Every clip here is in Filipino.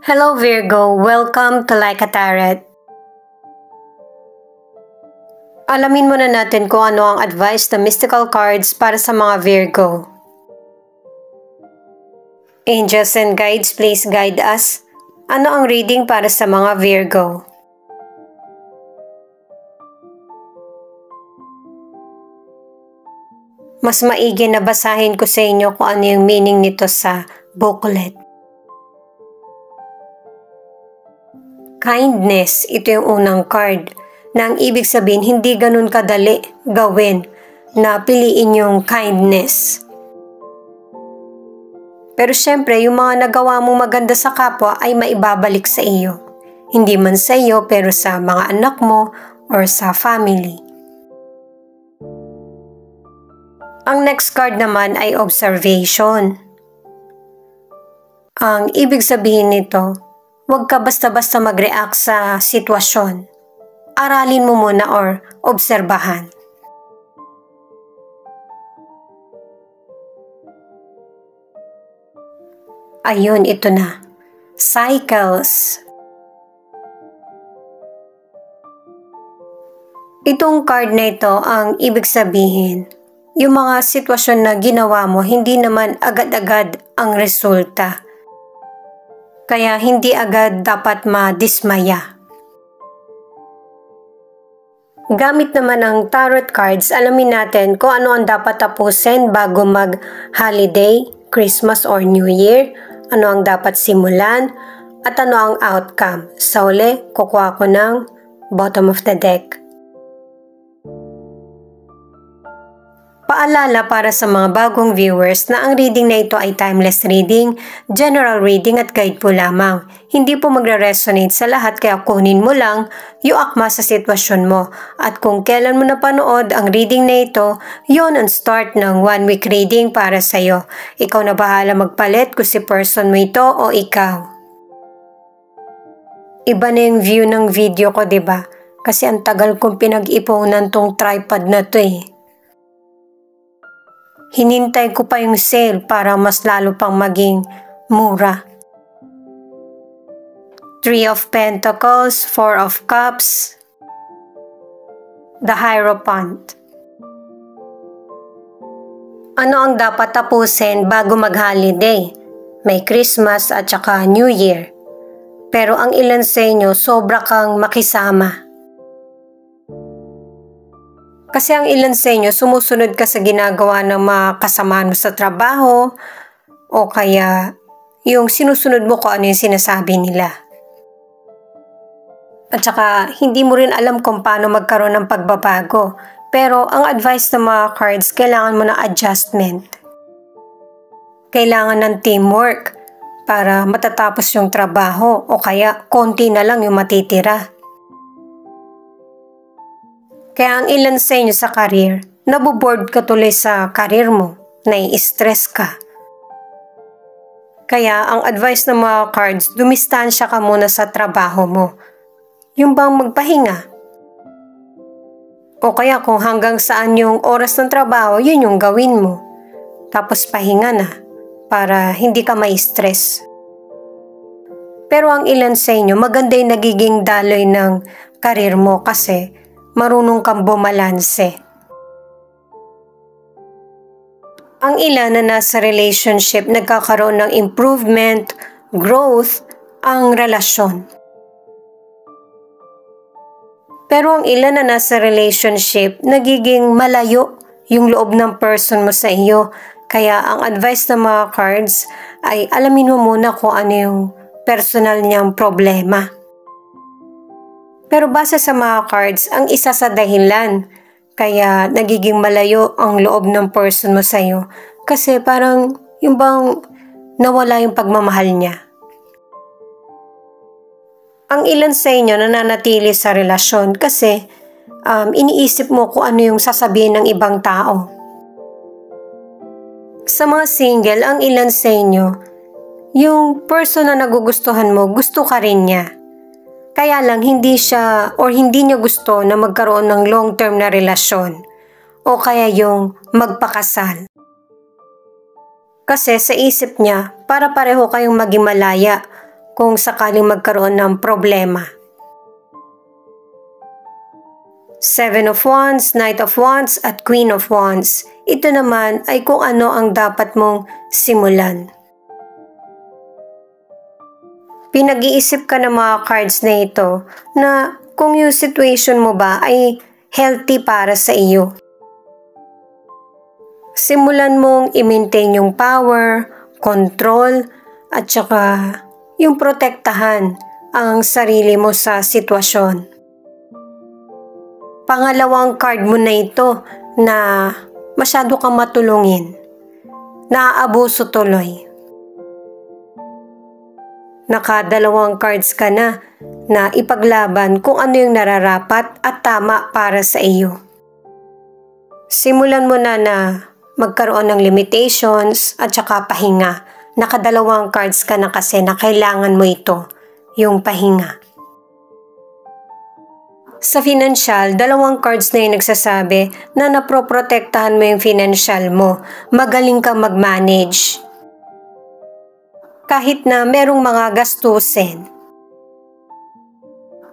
Hello Virgo, welcome to Like a Tarot. Alamin muna natin kung ano ang advice ng mystical cards para sa mga Virgo. Angels and guides, please guide us. Ano ang reading para sa mga Virgo? Mas maigi na basahin ko sa inyo kung ano yung meaning nito sa booklet. Kindness, ito yung unang card, na ang ibig sabihin hindi ganun kadali gawin na piliin yung kindness. Pero syempre, yung mga nagawa mong maganda sa kapwa ay maibabalik sa iyo. Hindi man sa iyo pero sa mga anak mo or sa family. Ang next card naman ay observation. Ang ibig sabihin nito, huwag ka basta-basta mag-react sa sitwasyon. Aralin mo muna or obserbahan. Ayun, ito na. Cycles. Itong card na ito, ang ibig sabihin, yung mga sitwasyon na ginawa mo, hindi naman agad-agad ang resulta. Kaya hindi agad dapat madismaya. Gamit naman ang tarot cards, alamin natin kung ano ang dapat tapusin bago mag-holiday, Christmas or New Year, ano ang dapat simulan, at ano ang outcome. Sa uli, kukuha ko ng bottom of the deck. Paalala para sa mga bagong viewers na ang reading na ito ay timeless reading, general reading at guide po lamang. Hindi po magre-resonate sa lahat kaya kunin mo lang yung akma sa sitwasyon mo. At kung kailan mo napanood ang reading na ito, yon ang start ng 1 week reading para sa'yo. Ikaw na bahala magpalit kung si person mo ito o ikaw. Iba na yung view ng video ko, diba? Kasi ang tagal kong pinag-ipunan tong tripod na to eh. Hinintay ko pa yung sale para mas lalo pang maging mura. 3 of Pentacles, 4 of Cups, the Hierophant. Ano ang dapat tapusin bago mag-holiday? May Christmas at saka New Year. Pero ang ilan sa inyo, sobra kang makisama. Kasi ang ilan sa inyo, sumusunod ka sa ginagawa ng mga kasamahan mo sa trabaho o kaya yung sinusunod mo kung ano yung sinasabi nila. At saka, hindi mo rin alam kung paano magkaroon ng pagbabago. Pero ang advice ng mga cards, kailangan mo ng adjustment. Kailangan ng teamwork para matatapos yung trabaho o kaya konti na lang yung matitira. Kaya ang ilan sa inyo sa career, naboboard ka tuloy sa career mo, nai-stress ka. Kaya ang advice ng mga cards, dumistansya ka muna sa trabaho mo. Yung bang magpahinga. O kaya kung hanggang saan yung oras ng trabaho, yun yung gawin mo. Tapos pahinga na para hindi ka ma-stress. Pero ang ilan sa inyo, maganda yung nagiging daloy ng career mo kasi marunong kang bumalanse. Ang ilan na nasa relationship, nagkakaroon ng improvement, growth, ang relasyon. Pero ang ilan na nasa relationship, nagiging malayo yung loob ng person mo sa iyo. Kaya ang advice ng mga cards ay alamin mo muna kung ano yung personal niyang problema. Pero base sa mga cards, ang isa sa dahilan kaya nagiging malayo ang loob ng person mo sa'yo kasi parang yung bang nawala yung pagmamahal niya. Ang ilan sa inyo nananatili sa relasyon kasi iniisip mo kung ano yung sasabihin ng ibang tao. Sa mga single, ang ilan sa inyo, yung person na nagugustuhan mo, gusto ka rin niya. Kaya lang hindi siya or hindi niya gusto na magkaroon ng long-term na relasyon o kaya yung magpakasal. Kasi sa isip niya, para pareho kayong maging malaya kung sakaling magkaroon ng problema. Seven of Wands, Knight of Wands at Queen of Wands. Ito naman ay kung ano ang dapat mong simulan. Pinag-iisip ka ng mga cards na ito na kung yung situation mo ba ay healthy para sa iyo. Simulan mong i-maintain yung power, control, at saka yung protektahan ang sarili mo sa sitwasyon. Pangalawang card mo na ito na masyado kang matulungin. Naaabuso tuloy. Nakadalawang cards ka na ipaglaban kung ano yung nararapat at tama para sa iyo. Simulan mo na magkaroon ng limitations at saka pahinga. Nakadalawang cards ka na kasi na kailangan mo ito, yung pahinga. Sa financial, dalawang cards na yung nagsasabi na naproprotektahan mo yung financial mo. Magaling kang mag-manage. Kahit na merong mga gastusin.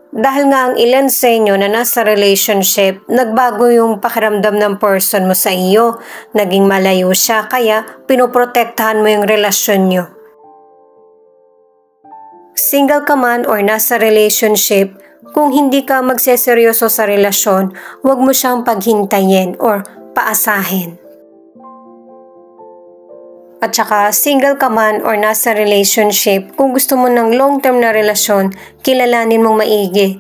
Dahil nga ang ilan sa inyo na nasa relationship, nagbago yung pakiramdam ng person mo sa iyo. Naging malayo siya, kaya pinoprotektahan mo yung relasyon nyo. Single ka man or nasa relationship, kung hindi ka magseseryoso sa relasyon, huwag mo siyang paghintayin or paasahin. At saka single ka man or nasa relationship, kung gusto mo ng long-term na relasyon, kilalanin mong maigi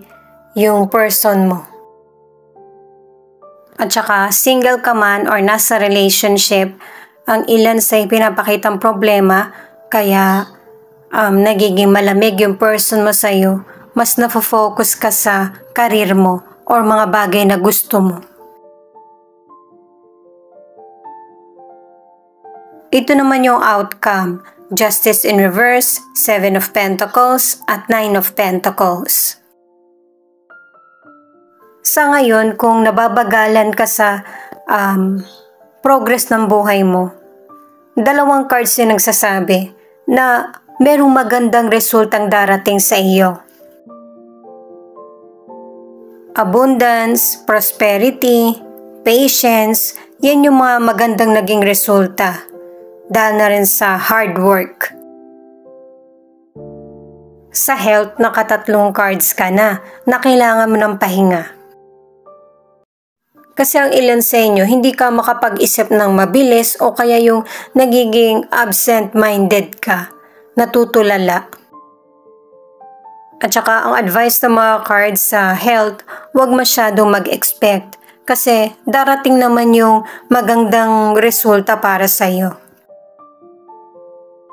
yung person mo. At saka single ka man or nasa relationship, ang ilan sa pinapakitang problema, kaya nagiging malamig yung person mo sa'yo, mas nafo-focus ka sa karir mo or mga bagay na gusto mo. Ito naman yung outcome, Justice in Reverse, Seven of Pentacles at Nine of Pentacles. Sa ngayon, kung nababagalan ka sa progress ng buhay mo, dalawang cards yung nagsasabi na merong magandang resultang darating sa iyo. Abundance, prosperity, patience, yan yung mga magandang naging resulta dahil na rin sa hard work. Sa health, nakatatlong cards ka na kailangan mo ng pahinga. Kasi ang ilan sa inyo, hindi ka makapag-isip ng mabilis o kaya yung nagiging absent-minded ka, natutulala. At saka ang advice ng mga cards sa health, huwag masyadong mag-expect kasi darating naman yung magandang resulta para sa iyo.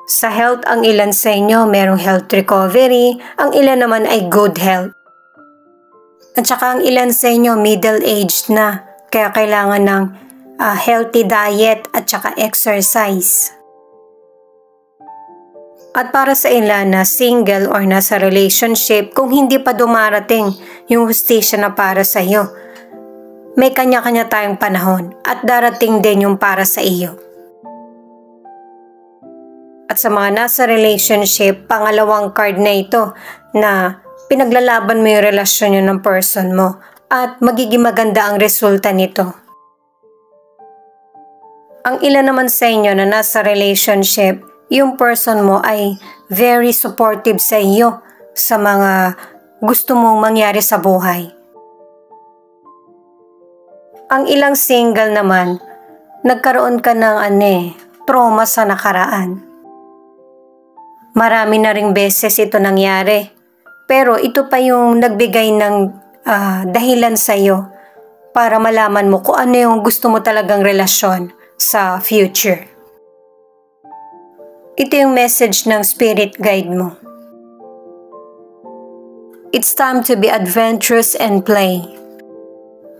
Sa health, ang ilan sa inyo merong health recovery, ang ilan naman ay good health. At saka ang ilan sa inyo middle-aged na, kaya kailangan ng healthy diet at saka exercise. At para sa ilan na single or nasa relationship, kung hindi pa dumarating yung hustisya na para sa iyo, may kanya-kanya tayong panahon at darating din yung para sa iyo. At sa mga nasa relationship, pangalawang card na ito na pinaglalaban mo yung relasyon nyo ng person mo at magiging maganda ang resulta nito. Ang ilan naman sa inyo na nasa relationship, yung person mo ay very supportive sa iyo sa mga gusto mong mangyari sa buhay. Ang ilang single naman, nagkaroon ka ng trauma sa nakaraan. Marami na ring beses ito nangyari, pero ito pa yung nagbigay ng dahilan sa iyo para malaman mo kung ano yung gusto mo talagang relasyon sa future. Ito yung message ng spirit guide mo. It's time to be adventurous and play.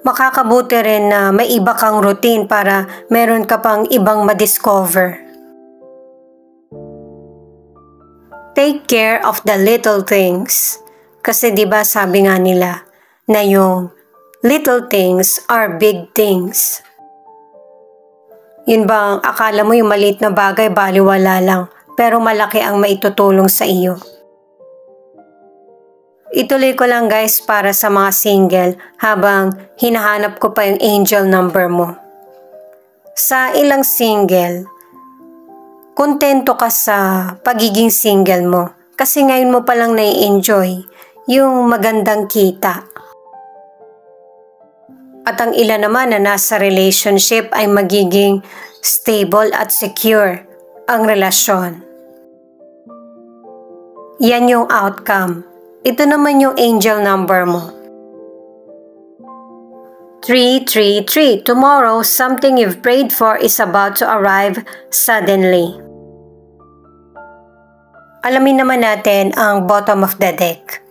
Makakabuti rin na may iba kang routine para meron ka pang ibang madiscover. Take care of the little things. Kasi diba sabi nga nila na yung little things are big things. Yun bang akala mo yung maliit na bagay baliwala lang pero malaki ang maitutulong sa iyo? Ituloy ko lang guys para sa mga single habang hinahanap ko pa yung angel number mo. Sa ilang single, kontento ka sa pagiging single mo kasi ngayon mo palang nai-enjoy yung magandang kita. At ang ilan naman na nasa relationship ay magiging stable at secure ang relasyon. Yan yung outcome. Ito naman yung angel number mo. 333. Tomorrow, something you've prayed for is about to arrive suddenly. Alamin naman natin ang bottom of the deck.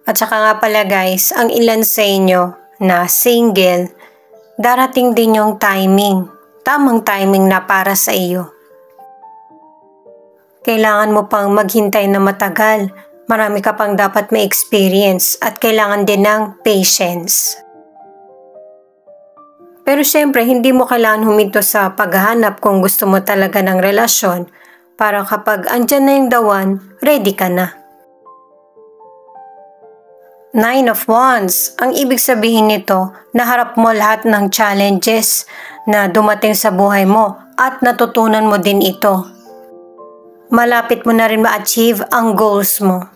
At saka nga pala guys, ang ilan sa inyo na single, darating din yung timing. Tamang timing na para sa iyo. Kailangan mo pang maghintay na matagal. Marami ka pang dapat ma-experience at kailangan din ng patience. Pero syempre, hindi mo kailangan huminto sa paghahanap kung gusto mo talaga ng relasyon para kapag andyan na yung the one, ready ka na. 9 of Wands. Ang ibig sabihin nito, naharap mo lahat ng challenges na dumating sa buhay mo at natutunan mo din ito. Malapit mo na rin ma-achieve ang goals mo.